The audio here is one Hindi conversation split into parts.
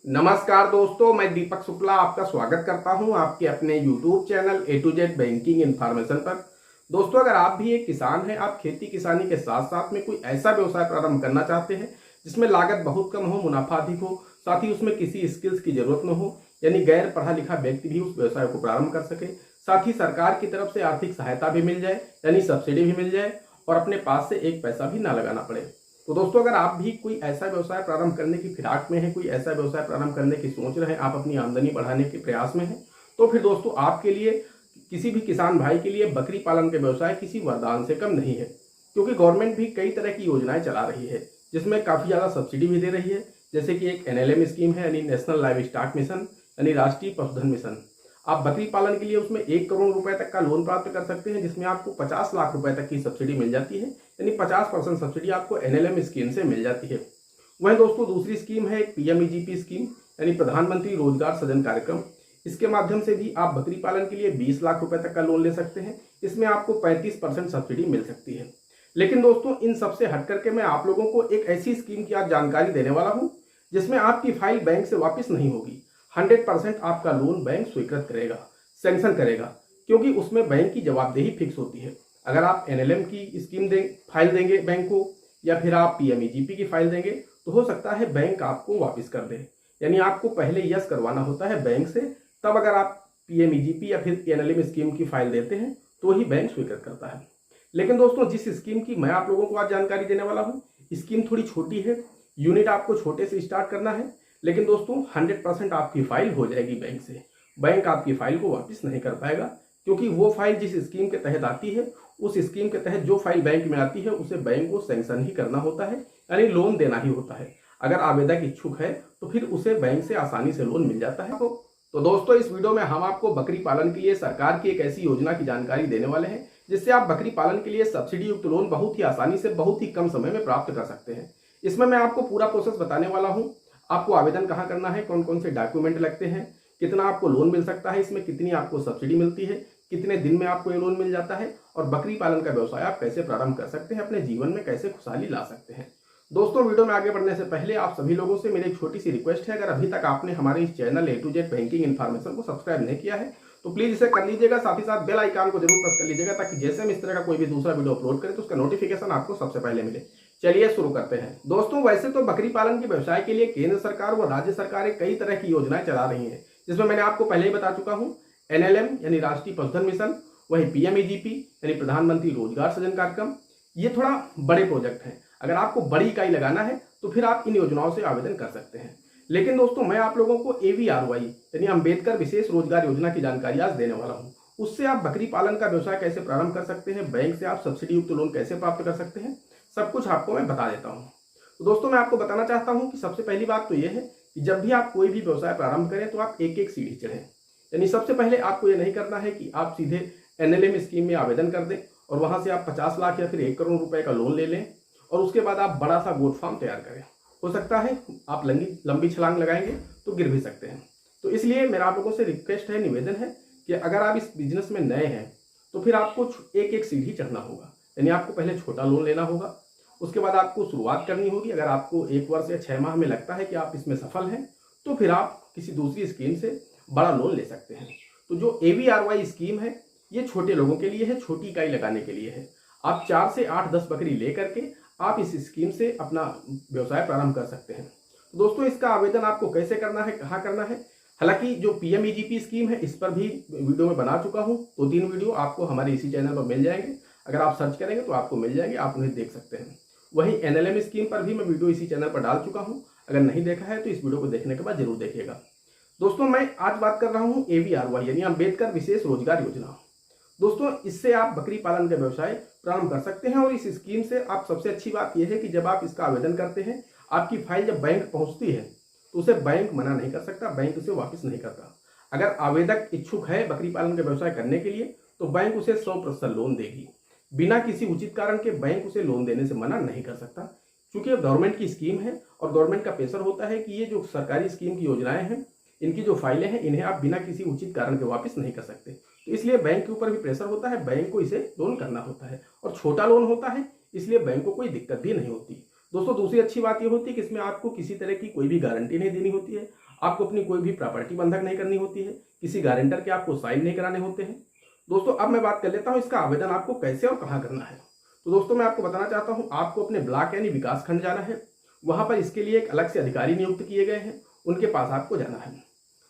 नमस्कार दोस्तों, मैं दीपक शुक्ला आपका स्वागत करता हूं आपके अपने YouTube channel A to Z banking information पर। दोस्तों, अगर आप भी एक किसान हैं, आप खेती किसानी के साथ साथ में कोई ऐसा व्यवसाय प्रारंभ करना चाहते हैं जिसमें लागत बहुत कम हो, मुनाफा अधिक हो, साथ ही उसमें किसी स्किल्स की जरूरत न हो, यानी गैर पढ़ा लिखा व्यक्ति भी उस व्यवसाय को प्रारंभ कर सके, साथ ही सरकार की तरफ से आर्थिक सहायता भी मिल जाए यानी सब्सिडी भी मिल जाए और अपने पास से एक पैसा भी ना लगाना पड़े। तो दोस्तों, अगर आप भी कोई ऐसा व्यवसाय प्रारंभ करने की फिराक में हैं, कोई ऐसा व्यवसाय प्रारंभ करने की सोच रहे हैं, आप अपनी आमदनी बढ़ाने के प्रयास में हैं, तो फिर दोस्तों आपके लिए, किसी भी किसान भाई के लिए बकरी पालन के व्यवसाय किसी वरदान से कम नहीं है। क्योंकि गवर्नमेंट भी कई तरह की योजनाएं चला रही है जिसमें काफ़ी ज़्यादा सब्सिडी भी दे रही है। जैसे कि एक NLM स्कीम है यानी नेशनल लाइव स्टॉक मिशन यानी राष्ट्रीय पशुधन मिशन। आप बकरी पालन के लिए उसमें 1 करोड़ रुपए तक का लोन प्राप्त कर सकते हैं, जिसमें आपको 50 लाख रुपए तक की सब्सिडी मिल जाती है, यानी 50% सब्सिडी आपको NLM स्कीम से मिल जाती है। वहीं दोस्तों दूसरी स्कीम है एक PMEGP स्कीम यानी प्रधानमंत्री रोजगार सृजन कार्यक्रम। इसके माध्यम से भी आप बकरी पालन के लिए 20 लाख रुपए तक का लोन ले सकते हैं। इसमें आपको 35% सब्सिडी मिल सकती है। लेकिन दोस्तों, इन सबसे हट करके मैं आप लोगों को एक ऐसी स्कीम की आज जानकारी देने वाला हूँ जिसमें आपकी फाइल बैंक से वापस नहीं होगी। 100% आपका लोन बैंक स्वीकृत करेगा, सैंक्शन करेगा, क्योंकि उसमें बैंक की जवाबदेही फिक्स होती है। अगर आप NLM की स्कीम फाइल देंगे बैंक को, या फिर आप PMEGP की फाइल देंगे, तो हो सकता है बैंक आपको वापस कर दे। यानी आपको पहले यस करवाना होता है बैंक से, तब अगर आप PMEGP या फिर NLM स्कीम की फाइल देते हैं तो ही बैंक स्वीकृत करता है। लेकिन दोस्तों, जिस स्कीम की मैं आप लोगों को आज जानकारी देने वाला हूँ, स्कीम थोड़ी छोटी है, यूनिट आपको छोटे से स्टार्ट करना है। लेकिन दोस्तों 100% आपकी फाइल हो जाएगी बैंक से। बैंक आपकी फाइल को वापस नहीं कर पाएगा, क्योंकि वो फाइल जिस स्कीम के तहत आती है, उस स्कीम के तहत जो फाइल बैंक में आती है उसे बैंक को सैंक्शन ही करना होता है, यानी लोन देना ही होता है। अगर आवेदक इच्छुक है तो फिर उसे बैंक से आसानी से लोन मिल जाता है। तो दोस्तों, इस वीडियो में हम आपको बकरी पालन के लिए सरकार की एक ऐसी योजना की जानकारी देने वाले हैं जिससे आप बकरी पालन के लिए सब्सिडी युक्त लोन बहुत ही आसानी से बहुत ही कम समय में प्राप्त कर सकते हैं। इसमें मैं आपको पूरा प्रोसेस बताने वाला हूँ। आपको आवेदन कहाँ करना है, कौन कौन से डॉक्यूमेंट लगते हैं, कितना आपको लोन मिल सकता है, इसमें कितनी आपको सब्सिडी मिलती है, कितने दिन में आपको ये लोन मिल जाता है, और बकरी पालन का व्यवसाय आप कैसे प्रारंभ कर सकते हैं, अपने जीवन में कैसे खुशहाली ला सकते हैं। दोस्तों, वीडियो में आगे बढ़ने से पहले आप सभी लोगों से मेरी एक छोटी सी रिक्वेस्ट है, अगर अभी तक आपने हमारे इस channel A to Z banking information को सब्सक्राइब नहीं किया है तो प्लीज इसे कर लीजिएगा। साथ ही साथ बेल आइकन को जरूर प्रेस कर लीजिएगा, ताकि जैसे हम इस तरह का कोई भी दूसरा वीडियो अपलोड करें तो उसका नोटिफिकेशन आपको सबसे पहले मिले। चलिए शुरू करते हैं। दोस्तों, वैसे तो बकरी पालन के व्यवसाय के लिए केंद्र सरकार व राज्य सरकारें कई तरह की योजनाएं चला रही हैं, जिसमें मैंने आपको पहले ही बता चुका हूं, NLM यानी राष्ट्रीय पशुधन मिशन, वही PMEGP यानी प्रधानमंत्री रोजगार सृजन कार्यक्रम। ये थोड़ा बड़े प्रोजेक्ट हैं। अगर आपको बड़ी इकाई लगाना है तो फिर आप इन योजनाओं से आवेदन कर सकते हैं। लेकिन दोस्तों, मैं आप लोगों को AVRY यानी अम्बेडकर विशेष रोजगार योजना की जानकारी आज देने वाला हूँ। उससे आप बकरी पालन का व्यवसाय कैसे प्रारंभ कर सकते हैं, बैंक से आप सब्सिडी युक्त लोन कैसे प्राप्त कर सकते हैं, सब कुछ आपको मैं बता देता हूँ। तो दोस्तों, मैं आपको बताना चाहता हूँ कि सबसे पहली बात तो यह है कि जब भी आप कोई भी व्यवसाय प्रारंभ करें तो आप एक एक सीढ़ी चढ़ें। यानी सबसे पहले आपको ये नहीं करना है कि आप सीधे NLM स्कीम में आवेदन कर दें और वहां से आप 50 लाख या फिर 1 करोड़ रुपए का लोन ले लें और उसके बाद आप बड़ा सा गोट फार्म तैयार करें। हो सकता है आप लंबी छलांग लगाएंगे तो गिर भी सकते हैं। तो इसलिए मेरा आप लोगों से रिक्वेस्ट है, निवेदन है कि अगर आप इस बिजनेस में नए हैं तो फिर आपको एक एक सीढ़ी चढ़ना होगा। यानी आपको पहले छोटा लोन लेना होगा, उसके बाद आपको शुरुआत करनी होगी। अगर आपको 1 वर्ष या 6 माह में लगता है कि आप इसमें सफल हैं तो फिर आप किसी दूसरी स्कीम से बड़ा लोन ले सकते हैं। तो जो AVRY स्कीम है ये छोटे लोगों के लिए है, छोटी इकाई लगाने के लिए है। आप 4 से 8-10 बकरी ले करके आप इस स्कीम से अपना व्यवसाय प्रारंभ कर सकते हैं। तो दोस्तों, इसका आवेदन आपको कैसे करना है, कहाँ करना है, हालांकि जो PMEGP स्कीम है इस पर भी वीडियो में बना चुका हूँ। 2-3 वीडियो आपको हमारे इसी चैनल पर मिल जाएंगे। अगर आप सर्च करेंगे तो आपको मिल जाएंगे, आप उन्हें देख सकते हैं। वहीं NLM स्कीम पर भी मैं वीडियो इसी चैनल पर डाल चुका हूँ। अगर नहीं देखा है तो इस वीडियो को देखने के बाद जरूर देखिएगा। दोस्तों, मैं आज बात कर रहा हूँ AVRY यानी अम्बेडकर विशेष रोजगार योजना। दोस्तों, इससे आप बकरी पालन का व्यवसाय प्रारंभ कर सकते हैं। और इस स्कीम से आप, सबसे अच्छी बात यह है कि जब आप इसका आवेदन करते हैं, आपकी फाइल जब बैंक पहुंचती है तो उसे बैंक मना नहीं कर सकता, बैंक उसे वापस नहीं करता। अगर आवेदक इच्छुक है बकरी पालन का व्यवसाय करने के लिए तो बैंक उसे 100% लोन देगी। बिना किसी उचित कारण के बैंक उसे लोन देने से मना नहीं कर सकता, क्योंकि गवर्नमेंट की स्कीम है और गवर्नमेंट का प्रेशर होता है कि ये जो सरकारी स्कीम की योजनाएं हैं, इनकी जो फाइलें हैं, इन्हें आप बिना किसी उचित कारण के वापस नहीं कर सकते। तो इसलिए बैंक के ऊपर भी प्रेशर होता है, बैंक को इसे लोन करना होता है और छोटा लोन होता है, इसलिए बैंक को कोई दिक्कत भी नहीं होती। दोस्तों, दूसरी अच्छी बात यह होती है कि इसमें आपको किसी तरह की कोई भी गारंटी नहीं देनी होती है। आपको अपनी कोई भी प्रॉपर्टी बंधक नहीं करनी होती है, किसी गारंटर के आपको साइन नहीं कराने होते हैं। दोस्तों अब मैं बात कर लेता हूँ इसका आवेदन आपको कैसे और कहाँ करना है। तो दोस्तों मैं आपको बताना चाहता हूँ, आपको अपने ब्लॉक यानी विकास खंड जाना है। वहां पर इसके लिए एक अलग से अधिकारी नियुक्त किए गए हैं, उनके पास आपको जाना है।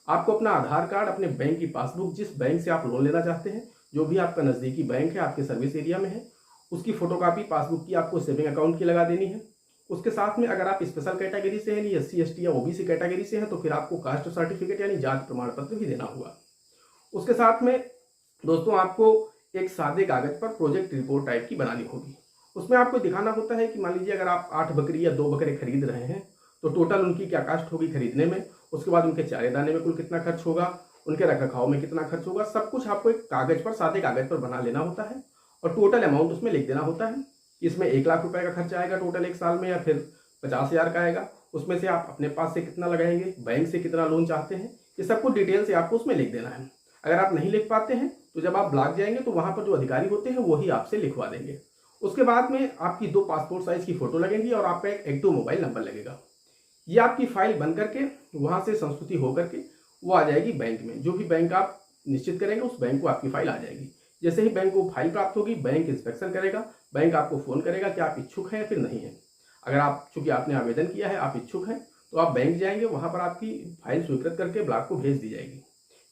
आपको अपना आधार कार्ड, अपने बैंक की पासबुक, जिस बैंक से आप लोन लेना चाहते हैं, जो भी आपका नजदीकी बैंक है आपके सर्विस एरिया में है, उसकी फोटोकॉपी पासबुक की आपको सेविंग अकाउंट की लगा देनी है। उसके साथ में अगर आप स्पेशल कैटेगरी से हैं, SC ST या OBC कैटेगरी से हैं, तो फिर आपको कास्ट सर्टिफिकेट यानी जाति प्रमाण पत्र भी देना होगा। उसके साथ में दोस्तों आपको एक सादे कागज पर प्रोजेक्ट रिपोर्ट टाइप की बनानी होगी। उसमें आपको दिखाना होता है कि मान लीजिए अगर आप 8 बकरी या 2 बकरे खरीद रहे हैं तो टोटल उनकी क्या कास्ट होगी खरीदने में, उसके बाद उनके चारे दाने में कुल कितना खर्च होगा, उनके रखरखाव में कितना खर्च होगा, सब कुछ आपको एक कागज पर, सादे कागज पर बना लेना होता है और टोटल अमाउंट उसमें लिख देना होता है। इसमें 1 लाख रुपए का खर्चा आएगा टोटल एक साल में, या फिर 50,000 का आएगा। उसमें से आप अपने पास से कितना लगाएंगे, बैंक से कितना लोन चाहते हैं, ये सब कुछ डिटेल से आपको उसमें लिख देना है। अगर आप नहीं लिख पाते हैं तो जब आप ब्लॉक जाएंगे तो वहां पर जो अधिकारी होते हैं वही आपसे लिखवा देंगे। उसके बाद में आपकी 2 पासपोर्ट साइज की फोटो लगेंगी और आपका एक एक्टिव मोबाइल नंबर लगेगा। ये आपकी फाइल बन करके वहां से संस्तुति होकर के वो आ जाएगी बैंक में। जो भी बैंक आप निश्चित करेंगे उस बैंक को आपकी फाइल आ जाएगी। जैसे ही बैंक को फाइल प्राप्त होगी, बैंक इंस्पेक्शन करेगा, बैंक आपको फोन करेगा कि आप इच्छुक हैं या फिर नहीं है। अगर आप, चूंकि आपने आवेदन किया है, आप इच्छुक हैं, तो आप बैंक जाएंगे, वहां पर आपकी फाइल स्वीकृत करके ब्लॉक को भेज दी जाएगी।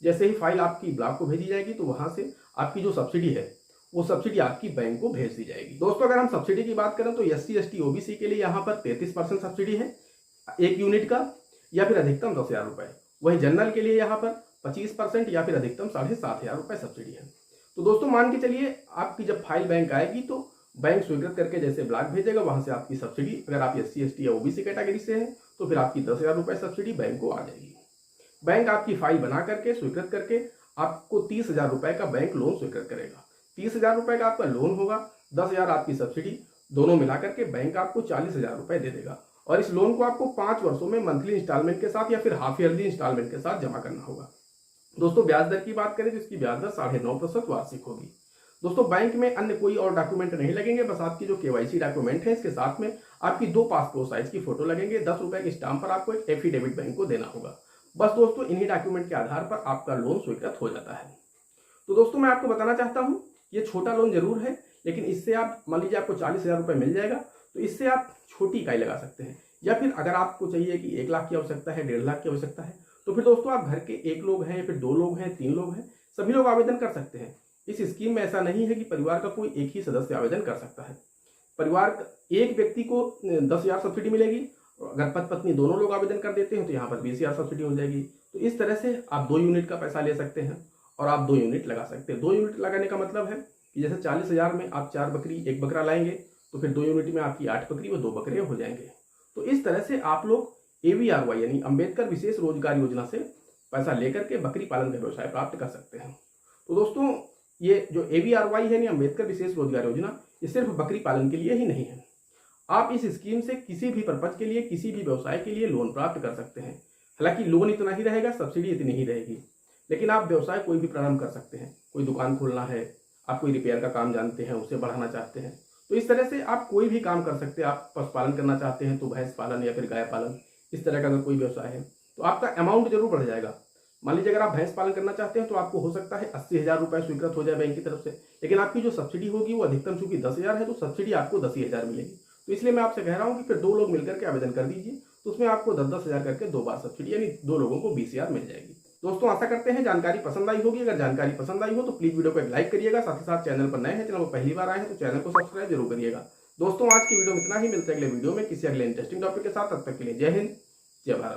जैसे ही फाइल आपकी ब्लॉक को भेजी जाएगी तो वहां से आपकी जो सब्सिडी है वो सब्सिडी आपकी बैंक को भेज दी जाएगी। दोस्तों अगर हम सब्सिडी की बात करें तो SC ST OBC के लिए यहाँ पर 33% सब्सिडी है 1 यूनिट का, या फिर अधिकतम 10,000 रुपए। वही जनरल के लिए यहाँ पर 25% या फिर अधिकतम 7,500 रुपए सब्सिडी है। तो दोस्तों मान के चलिए आपकी जब फाइल बैंक आएगी तो बैंक स्वीकृत करके जैसे ब्लॉक भेजेगा, वहां से आपकी सब्सिडी, अगर आप SC ST या OBC कैटेगरी से हैं तो फिर आपकी 10,000 रुपए सब्सिडी बैंक को आ जाएगी। बैंक आपकी फाइल बना करके स्वीकृत करके आपको 30,000 रुपए का बैंक लोन स्वीकृत करेगा। 30,000 रुपए का आपका लोन होगा, 10,000 आपकी सब्सिडी, दोनों मिला करके बैंक आपको 40,000 रुपए दे देगा। और इस लोन को आपको 5 वर्षों में मंथली इंस्टॉलमेंट के साथ या फिर हाफ ईयरली इंस्टॉलमेंट के साथ जमा करना होगा। दोस्तों ब्याज दर की बात करें तो इसकी ब्याज दर 9.5% वार्षिक होगी। दोस्तों बैंक में अन्य कोई और डॉक्यूमेंट नहीं लगेंगे, बस आपकी जो KYC डॉक्यूमेंट है इसके साथ में आपकी 2 पासपोर्ट साइज की फोटो लगेंगे। 10 रुपए के स्टाम्प पर आपको एक एफिडेविट बैंक को देना होगा। बस दोस्तों इन्हीं डॉक्यूमेंट के आधार पर आपका लोन स्वीकृत हो जाता है। तो दोस्तों मैं आपको बताना चाहता हूं, ये छोटा लोन जरूर है, लेकिन इससे आप, मान लीजिए आपको 40,000 रुपए मिल जाएगा तो इससे आप छोटी इकाई लगा सकते हैं। या फिर अगर आपको चाहिए कि 1 लाख की आवश्यकता है, 1.5 लाख की आवश्यकता है, तो फिर दोस्तों आप घर के 1 लोग हैं या फिर 2 लोग हैं, 3 लोग हैं, सभी लोग आवेदन कर सकते हैं। इस स्कीम में ऐसा नहीं है कि परिवार का कोई एक ही सदस्य आवेदन कर सकता है। परिवार एक व्यक्ति को 10,000 सब्सिडी मिलेगी, अगर पति पत्नी दोनों लोग आवेदन कर देते हैं तो यहाँ पर 20,000 सब्सिडी हो जाएगी। तो इस तरह से आप 2 यूनिट का पैसा ले सकते हैं और आप 2 यूनिट लगा सकते हैं। 2 यूनिट लगाने का मतलब है कि जैसे 40,000 में आप 4 बकरी 1 बकरा लाएंगे तो फिर 2 यूनिट में आपकी 8 बकरी व 2 बकरे हो जाएंगे। तो इस तरह से आप लोग AVRY यानी अम्बेडकर विशेष रोजगार योजना से पैसा लेकर के बकरी पालन का व्यवसाय प्राप्त कर सकते हैं। तो दोस्तों ये जो AVRY है यानी अम्बेडकर विशेष रोजगार योजना, ये सिर्फ बकरी पालन के लिए ही नहीं है। आप इस स्कीम से किसी भी पर्पज के लिए, किसी भी व्यवसाय के लिए लोन प्राप्त कर सकते हैं। हालांकि लोन इतना ही रहेगा, सब्सिडी इतनी ही रहेगी, लेकिन आप व्यवसाय कोई भी प्रारंभ कर सकते हैं। कोई दुकान खोलना है, आप कोई रिपेयर का काम जानते हैं, उसे बढ़ाना चाहते हैं, तो इस तरह से आप कोई भी काम कर सकते हैं। आप पशुपालन करना चाहते हैं तो भैंस पालन या फिर गाय पालन, इस तरह का अगर कोई व्यवसाय है तो आपका अमाउंट जरूर बढ़ जाएगा। मान लीजिए अगर आप भैंस पालन करना चाहते हैं तो आपको हो सकता है 80,000 रुपए स्वीकृत हो जाए बैंक की तरफ से, लेकिन आपकी जो सब्सिडी होगी वो अधिकतम चूंकि 10,000 है तो सब्सिडी आपको 10,000 मिलेगी। तो इसलिए मैं आपसे कह रहा हूं कि फिर 2 लोग मिलकर के आवेदन कर दीजिए, तो उसमें आपको 10,000 करके 2 बार सब्सिडी यानी 2 लोगों को 20,000 मिल जाएगी। दोस्तों आशा करते हैं जानकारी पसंद आई होगी। अगर जानकारी पसंद आई हो तो प्लीज वीडियो को एक लाइक करिएगा। साथ ही साथ चैनल पर नए हैं, चैनल पर पहली बार आए हैं तो चैनल को सब्सक्राइब जरूर करिएगा। दोस्तों आज की वीडियो में इतना ही, मिलते हैं अगले वीडियो में किसी अगले इंटरेस्टिंग टॉपिक के साथ। तब तक के लिए जय हिंद, जय भारत।